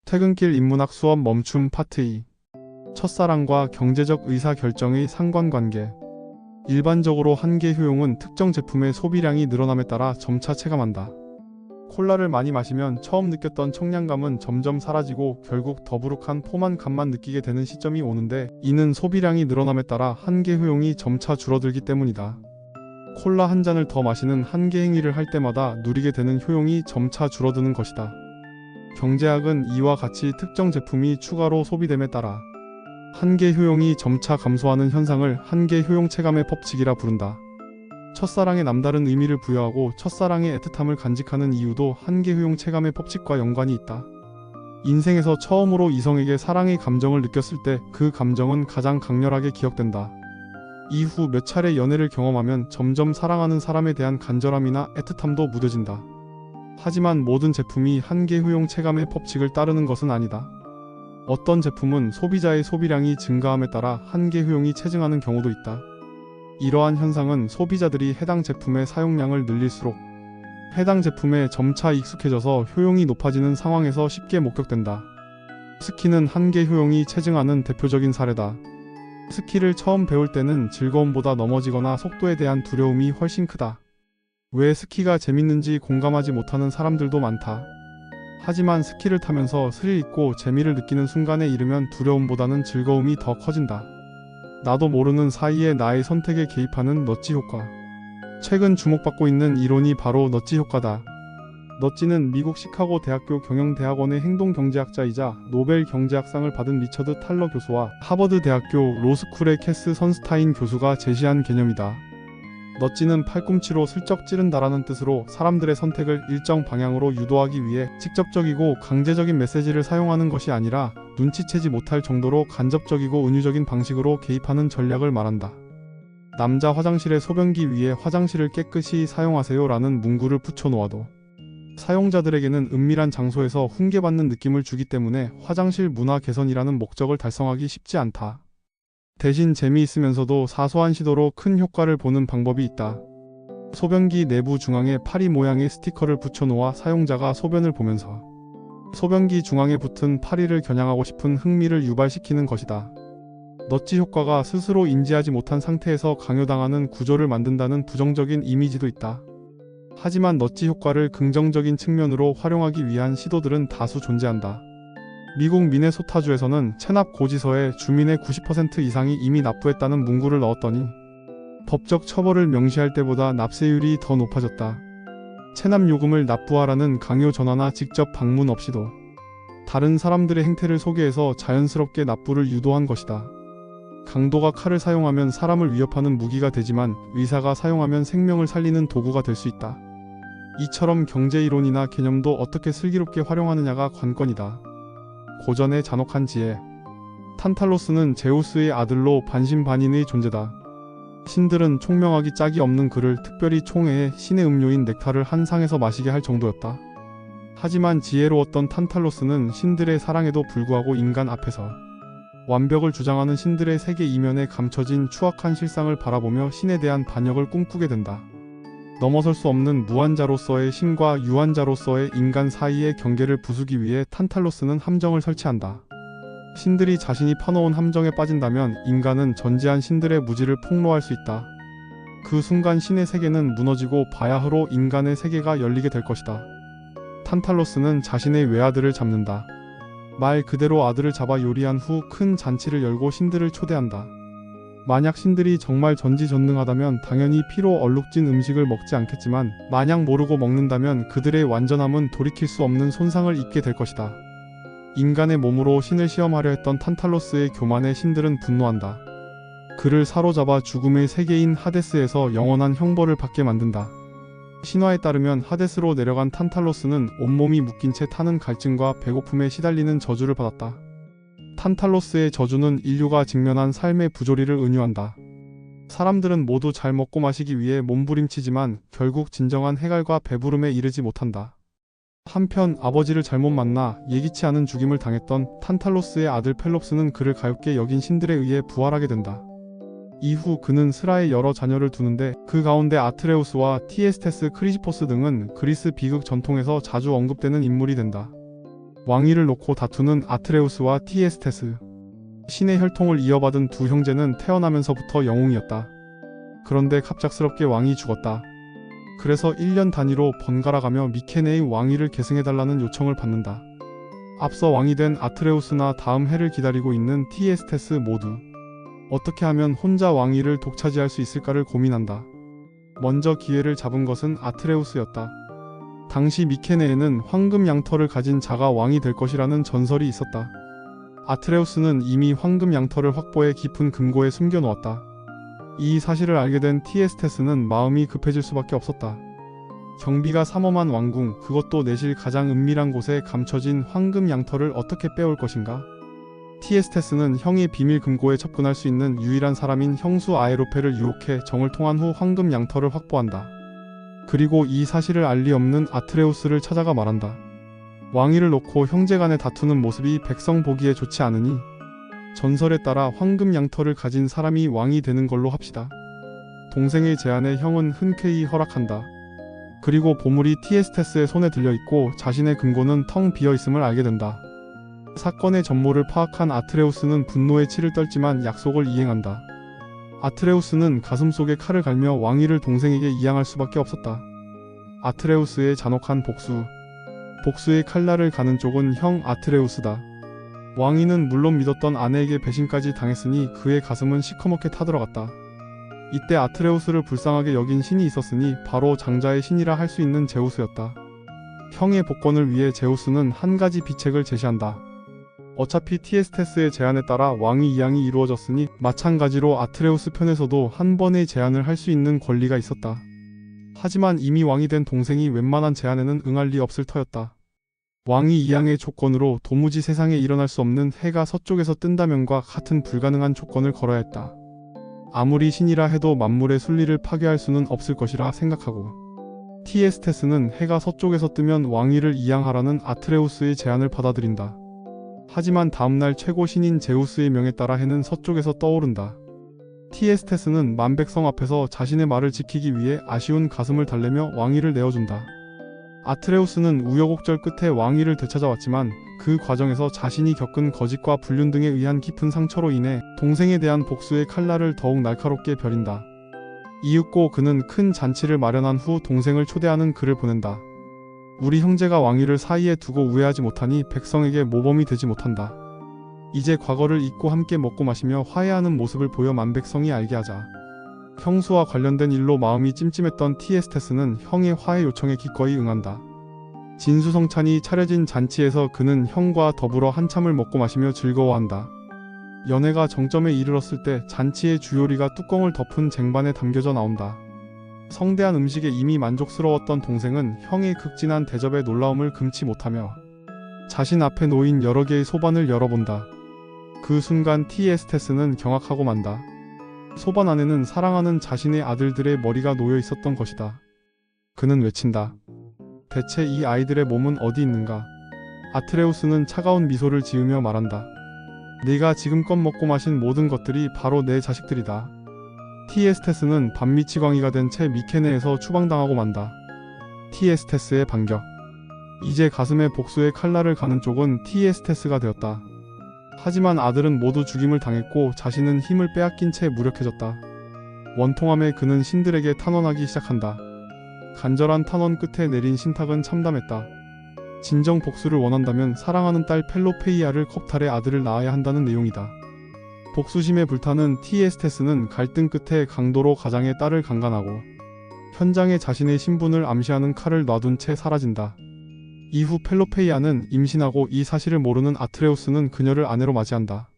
퇴근길 인문학 수업 멈춤 파트 2. 첫사랑과 경제적 의사결정의 상관관계. 일반적으로 한계 효용은 특정 제품의 소비량이 늘어남에 따라 점차 체감한다. 콜라를 많이 마시면 처음 느꼈던 청량감은 점점 사라지고 결국 더부룩한 포만감만 느끼게 되는 시점이 오는데, 이는 소비량이 늘어남에 따라 한계 효용이 점차 줄어들기 때문이다. 콜라 한 잔을 더 마시는 한계 행위를 할 때마다 누리게 되는 효용이 점차 줄어드는 것이다. 경제학은 이와 같이 특정 제품이 추가로 소비됨에 따라 한계 효용이 점차 감소하는 현상을 한계 효용 체감의 법칙이라 부른다. 첫사랑에 남다른 의미를 부여하고 첫사랑의 애틋함을 간직하는 이유도 한계 효용 체감의 법칙과 연관이 있다. 인생에서 처음으로 이성에게 사랑의 감정을 느꼈을 때 그 감정은 가장 강렬하게 기억된다. 이후 몇 차례 연애를 경험하면 점점 사랑하는 사람에 대한 간절함이나 애틋함도 무뎌진다. 하지만 모든 제품이 한계 효용 체감의 법칙을 따르는 것은 아니다. 어떤 제품은 소비자의 소비량이 증가함에 따라 한계 효용이 체증하는 경우도 있다. 이러한 현상은 소비자들이 해당 제품의 사용량을 늘릴수록 해당 제품에 점차 익숙해져서 효용이 높아지는 상황에서 쉽게 목격된다. 스키는 한계 효용이 체증하는 대표적인 사례다. 스키를 처음 배울 때는 즐거움보다 넘어지거나 속도에 대한 두려움이 훨씬 크다. 왜 스키가 재밌는지 공감하지 못하는 사람들도 많다. 하지만 스키를 타면서 스릴 있고 재미를 느끼는 순간에 이르면 두려움보다는 즐거움이 더 커진다. 나도 모르는 사이에 나의 선택에 개입하는 넛지 효과. 최근 주목받고 있는 이론이 바로 넛지 효과다. 넛지는 미국 시카고 대학교 경영대학원의 행동경제학자이자 노벨 경제학상을 받은 리처드 탈러 교수와 하버드 대학교 로스쿨의 캐스 선스타인 교수가 제시한 개념이다. 넛지는 팔꿈치로 슬쩍 찌른다라는 뜻으로 사람들의 선택을 일정 방향으로 유도하기 위해 직접적이고 강제적인 메시지를 사용하는 것이 아니라 눈치채지 못할 정도로 간접적이고 은유적인 방식으로 개입하는 전략을 말한다. 남자 화장실의 소변기 위에 화장실을 깨끗이 사용하세요 라는 문구를 붙여놓아도 사용자들에게는 은밀한 장소에서 훈계받는 느낌을 주기 때문에 화장실 문화 개선이라는 목적을 달성하기 쉽지 않다. 대신 재미있으면서도 사소한 시도로 큰 효과를 보는 방법이 있다. 소변기 내부 중앙에 파리 모양의 스티커를 붙여놓아 사용자가 소변을 보면서 소변기 중앙에 붙은 파리를 겨냥하고 싶은 흥미를 유발시키는 것이다. 넛지 효과가 스스로 인지하지 못한 상태에서 강요당하는 구조를 만든다는 부정적인 이미지도 있다. 하지만 넛지 효과를 긍정적인 측면으로 활용하기 위한 시도들은 다수 존재한다. 미국 미네소타주에서는 체납 고지서에 주민의 90% 이상이 이미 납부했다는 문구를 넣었더니 법적 처벌을 명시할 때보다 납세율이 더 높아졌다. 체납 요금을 납부하라는 강요 전화나 직접 방문 없이도 다른 사람들의 행태를 소개해서 자연스럽게 납부를 유도한 것이다. 강도가 칼을 사용하면 사람을 위협하는 무기가 되지만 의사가 사용하면 생명을 살리는 도구가 될 수 있다. 이처럼 경제 이론이나 개념도 어떻게 슬기롭게 활용하느냐가 관건이다. 고전의 잔혹한 지혜. 탄탈로스는 제우스의 아들로 반신반인의 존재다. 신들은 총명하기 짝이 없는 그를 특별히 총애해 신의 음료인 넥타를 한 상에서 마시게 할 정도였다. 하지만 지혜로웠던 탄탈로스는 신들의 사랑에도 불구하고 인간 앞에서 완벽을 주장하는 신들의 세계 이면에 감춰진 추악한 실상을 바라보며 신에 대한 반역을 꿈꾸게 된다. 넘어설 수 없는 무한자로서의 신과 유한자로서의 인간 사이의 경계를 부수기 위해 탄탈로스는 함정을 설치한다. 신들이 자신이 파놓은 함정에 빠진다면 인간은 전지한 신들의 무지를 폭로할 수 있다. 그 순간 신의 세계는 무너지고 바야흐로 인간의 세계가 열리게 될 것이다. 탄탈로스는 자신의 외아들을 잡는다. 말 그대로 아들을 잡아 요리한 후 큰 잔치를 열고 신들을 초대한다. 만약 신들이 정말 전지전능하다면 당연히 피로 얼룩진 음식을 먹지 않겠지만 마냥 모르고 먹는다면 그들의 완전함은 돌이킬 수 없는 손상을 입게 될 것이다. 인간의 몸으로 신을 시험하려 했던 탄탈로스의 교만에 신들은 분노한다. 그를 사로잡아 죽음의 세계인 하데스에서 영원한 형벌을 받게 만든다. 신화에 따르면 하데스로 내려간 탄탈로스는 온몸이 묶인 채 타는 갈증과 배고픔에 시달리는 저주를 받았다. 탄탈로스의 저주는 인류가 직면한 삶의 부조리를 은유한다. 사람들은 모두 잘 먹고 마시기 위해 몸부림치지만 결국 진정한 해갈과 배부름에 이르지 못한다. 한편 아버지를 잘못 만나 예기치 않은 죽임을 당했던 탄탈로스의 아들 펠롭스는 그를 가엾게 여긴 신들에 의해 부활하게 된다. 이후 그는 스라에 여러 자녀를 두는데 그 가운데 아트레우스와 티에스테스 크리시포스 등은 그리스 비극 전통에서 자주 언급되는 인물이 된다. 왕위를 놓고 다투는 아트레우스와 티에스테스. 신의 혈통을 이어받은 두 형제는 태어나면서부터 영웅이었다. 그런데 갑작스럽게 왕이 죽었다. 그래서 1년 단위로 번갈아가며 미케네의 왕위를 계승해달라는 요청을 받는다. 앞서 왕이 된 아트레우스나 다음 해를 기다리고 있는 티에스테스 모두 어떻게 하면 혼자 왕위를 독차지할 수 있을까를 고민한다. 먼저 기회를 잡은 것은 아트레우스였다. 당시 미케네에는 황금 양털을 가진 자가 왕이 될 것이라는 전설이 있었다. 아트레우스는 이미 황금 양털을 확보해 깊은 금고에 숨겨놓았다. 이 사실을 알게 된 티에스테스는 마음이 급해질 수밖에 없었다. 경비가 삼엄한 왕궁, 그것도 내실 가장 은밀한 곳에 감춰진 황금 양털을 어떻게 빼올 것인가? 티에스테스는 형의 비밀 금고에 접근할 수 있는 유일한 사람인 형수 아에로페를 유혹해 정을 통한 후 황금 양털을 확보한다. 그리고 이 사실을 알 리 없는 아트레우스를 찾아가 말한다. 왕위를 놓고 형제간에 다투는 모습이 백성 보기에 좋지 않으니 전설에 따라 황금 양털을 가진 사람이 왕이 되는 걸로 합시다. 동생의 제안에 형은 흔쾌히 허락한다. 그리고 보물이 티에스테스의 손에 들려있고 자신의 금고는 텅 비어있음을 알게 된다. 사건의 전모를 파악한 아트레우스는 분노에 치를 떨지만 약속을 이행한다. 아트레우스는 가슴속에 칼을 갈며 왕위를 동생에게 이양할 수밖에 없었다. 아트레우스의 잔혹한 복수. 복수의 칼날을 가는 쪽은 형 아트레우스다. 왕위는 물론 믿었던 아내에게 배신까지 당했으니 그의 가슴은 시커멓게 타들어갔다. 이때 아트레우스를 불쌍하게 여긴 신이 있었으니 바로 장자의 신이라 할 수 있는 제우스였다. 형의 복권을 위해 제우스는 한 가지 비책을 제시한다. 어차피 티에스테스의 제안에 따라 왕위 이양이 이루어졌으니 마찬가지로 아트레우스 편에서도 한 번의 제안을 할 수 있는 권리가 있었다. 하지만 이미 왕이 된 동생이 웬만한 제안에는 응할 리 없을 터였다. 왕위 이양의 조건으로 도무지 세상에 일어날 수 없는 해가 서쪽에서 뜬다면과 같은 불가능한 조건을 걸어야 했다. 아무리 신이라 해도 만물의 순리를 파괴할 수는 없을 것이라 생각하고 티에스테스는 해가 서쪽에서 뜨면 왕위를 이양하라는 아트레우스의 제안을 받아들인다. 하지만 다음날 최고 신인 제우스의 명에 따라 해는 서쪽에서 떠오른다. 티에스테스는 만백성 앞에서 자신의 말을 지키기 위해 아쉬운 가슴을 달래며 왕위를 내어준다. 아트레우스는 우여곡절 끝에 왕위를 되찾아왔지만 그 과정에서 자신이 겪은 거짓과 불륜 등에 의한 깊은 상처로 인해 동생에 대한 복수의 칼날을 더욱 날카롭게 벼린다. 이윽고 그는 큰 잔치를 마련한 후 동생을 초대하는 글을 보낸다. 우리 형제가 왕위를 사이에 두고 우애하지 못하니 백성에게 모범이 되지 못한다. 이제 과거를 잊고 함께 먹고 마시며 화해하는 모습을 보여 만백성이 알게 하자. 형수와 관련된 일로 마음이 찜찜했던 티에스테스는 형의 화해 요청에 기꺼이 응한다. 진수성찬이 차려진 잔치에서 그는 형과 더불어 한참을 먹고 마시며 즐거워한다. 연회가 정점에 이르렀을 때 잔치의 주요리가 뚜껑을 덮은 쟁반에 담겨져 나온다. 성대한 음식에 이미 만족스러웠던 동생은 형의 극진한 대접에 놀라움을 금치 못하며 자신 앞에 놓인 여러 개의 소반을 열어본다. 그 순간 티에스테스는 경악하고 만다. 소반 안에는 사랑하는 자신의 아들들의 머리가 놓여 있었던 것이다. 그는 외친다. 대체 이 아이들의 몸은 어디 있는가? 아트레우스는 차가운 미소를 지으며 말한다. 네가 지금껏 먹고 마신 모든 것들이 바로 내 자식들이다. 티에스테스는 반미치광이가 된 채 미케네에서 추방당하고 만다. 티에스테스의 반격. 이제 가슴에 복수의 칼날을 가는 쪽은 티에스테스가 되었다. 하지만 아들은 모두 죽임을 당했고 자신은 힘을 빼앗긴 채 무력해졌다. 원통함에 그는 신들에게 탄원하기 시작한다. 간절한 탄원 끝에 내린 신탁은 참담했다. 진정 복수를 원한다면 사랑하는 딸 펠로페이아를 겁탈해 아들을 낳아야 한다는 내용이다. 복수심에 불타는 티에스테스는 갈등 끝에 강도로 가장의 딸을 강간하고 현장에 자신의 신분을 암시하는 칼을 놔둔 채 사라진다. 이후 펠로페이아는 임신하고 이 사실을 모르는 아트레우스는 그녀를 아내로 맞이한다.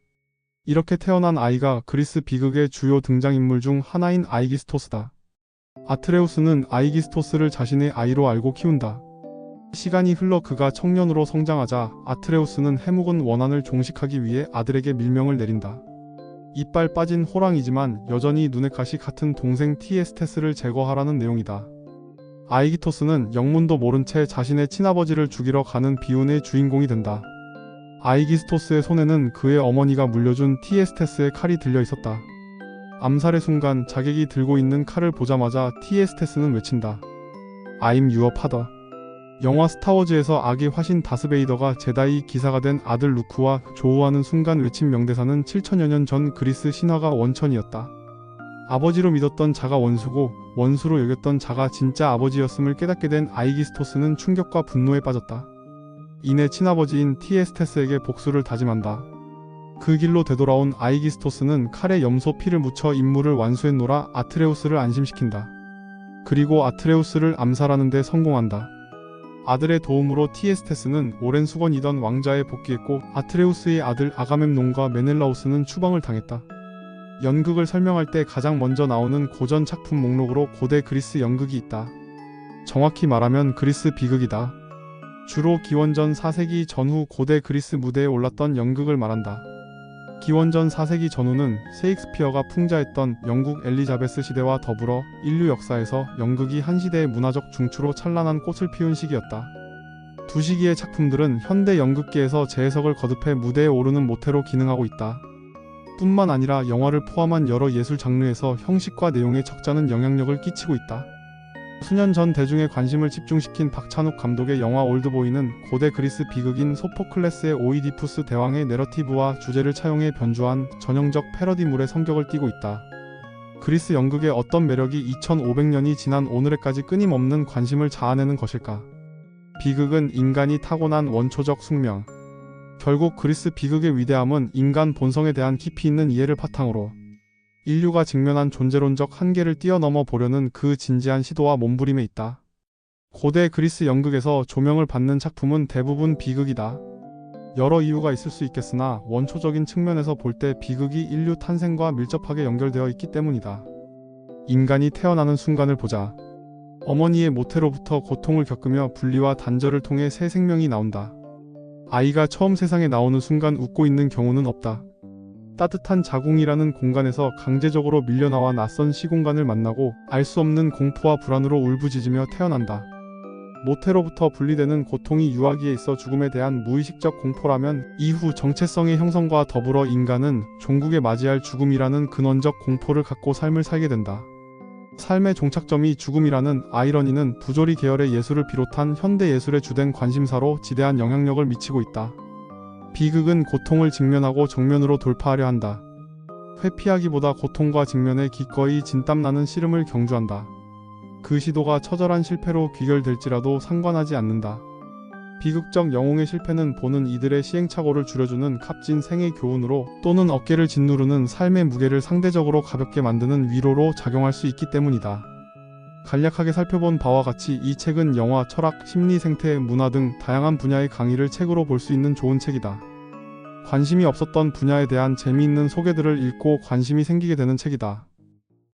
이렇게 태어난 아이가 그리스 비극의 주요 등장인물 중 하나인 아이기스토스다. 아트레우스는 아이기스토스를 자신의 아이로 알고 키운다. 시간이 흘러 그가 청년으로 성장하자 아트레우스는 해묵은 원한을 종식하기 위해 아들에게 밀명을 내린다. 이빨 빠진 호랑이지만 여전히 눈의 가시 같은 동생 티에스테스를 제거하라는 내용이다. 아이기토스는 영문도 모른 채 자신의 친아버지를 죽이러 가는 비운의 주인공이 된다. 아이기스토스의 손에는 그의 어머니가 물려준 티에스테스의 칼이 들려 있었다. 암살의 순간 자객이 들고 있는 칼을 보자마자 티에스테스는 외친다. I'm your father. 영화 스타워즈에서 악의 화신 다스베이더가 제다이 기사가 된 아들 루크와 조우하는 순간 외친 명대사는 7천여 년 전 그리스 신화가 원천이었다. 아버지로 믿었던 자가 원수고 원수로 여겼던 자가 진짜 아버지였음을 깨닫게 된 아이기스토스는 충격과 분노에 빠졌다. 이내 친아버지인 티에스테스에게 복수를 다짐한다. 그 길로 되돌아온 아이기스토스는 칼에 염소 피를 묻혀 임무를 완수했노라 아트레우스를 안심시킨다. 그리고 아트레우스를 암살하는 데 성공한다. 아들의 도움으로 티에스테스는 오랜 수건이던 왕좌에 복귀했고 아트레우스의 아들 아가멤논과 메넬라오스는 추방을 당했다. 연극을 설명할 때 가장 먼저 나오는 고전 작품 목록으로 고대 그리스 연극이 있다. 정확히 말하면 그리스 비극이다. 주로 기원전 4세기 전후 고대 그리스 무대에 올랐던 연극을 말한다. 기원전 4세기 전후는 셰익스피어가 풍자했던 영국 엘리자베스 시대와 더불어 인류 역사에서 연극이 한 시대의 문화적 중추로 찬란한 꽃을 피운 시기였다. 두 시기의 작품들은 현대 연극계에서 재해석을 거듭해 무대에 오르는 모태로 기능하고 있다. 뿐만 아니라 영화를 포함한 여러 예술 장르에서 형식과 내용에 적잖은 영향력을 끼치고 있다. 수년 전 대중의 관심을 집중시킨 박찬욱 감독의 영화 올드보이는 고대 그리스 비극인 소포클레스의 오이디푸스 대왕의 내러티브와 주제를 차용해 변주한 전형적 패러디물의 성격을 띠고 있다. 그리스 연극의 어떤 매력이 2500년이 지난 오늘에까지 끊임없는 관심을 자아내는 것일까? 비극은 인간이 타고난 원초적 숙명. 결국 그리스 비극의 위대함은 인간 본성에 대한 깊이 있는 이해를 바탕으로 인류가 직면한 존재론적 한계를 뛰어넘어 보려는 그 진지한 시도와 몸부림에 있다. 고대 그리스 연극에서 조명을 받는 작품은 대부분 비극이다. 여러 이유가 있을 수 있겠으나 원초적인 측면에서 볼 때 비극이 인류 탄생과 밀접하게 연결되어 있기 때문이다. 인간이 태어나는 순간을 보자. 어머니의 모태로부터 고통을 겪으며 분리와 단절을 통해 새 생명이 나온다. 아이가 처음 세상에 나오는 순간 웃고 있는 경우는 없다. 따뜻한 자궁이라는 공간에서 강제적으로 밀려나와 낯선 시공간을 만나고 알 수 없는 공포와 불안으로 울부짖으며 태어난다. 모태로부터 분리되는 고통이 유아기에 있어 죽음에 대한 무의식적 공포라면 이후 정체성의 형성과 더불어 인간은 종국에 맞이할 죽음이라는 근원적 공포를 갖고 삶을 살게 된다. 삶의 종착점이 죽음이라는 아이러니는 부조리 계열의 예술을 비롯한 현대 예술의 주된 관심사로 지대한 영향력을 미치고 있다. 비극은 고통을 직면하고 정면으로 돌파하려 한다. 회피하기보다 고통과 직면에 기꺼이 진땀나는 씨름을 경주한다. 그 시도가 처절한 실패로 귀결될지라도 상관하지 않는다. 비극적 영웅의 실패는 보는 이들의 시행착오를 줄여주는 값진 생의 교훈으로 또는 어깨를 짓누르는 삶의 무게를 상대적으로 가볍게 만드는 위로로 작용할 수 있기 때문이다. 간략하게 살펴본 바와 같이 이 책은 영화, 철학, 심리, 생태, 문화 등 다양한 분야의 강의를 책으로 볼 수 있는 좋은 책이다. 관심이 없었던 분야에 대한 재미있는 소개들을 읽고 관심이 생기게 되는 책이다.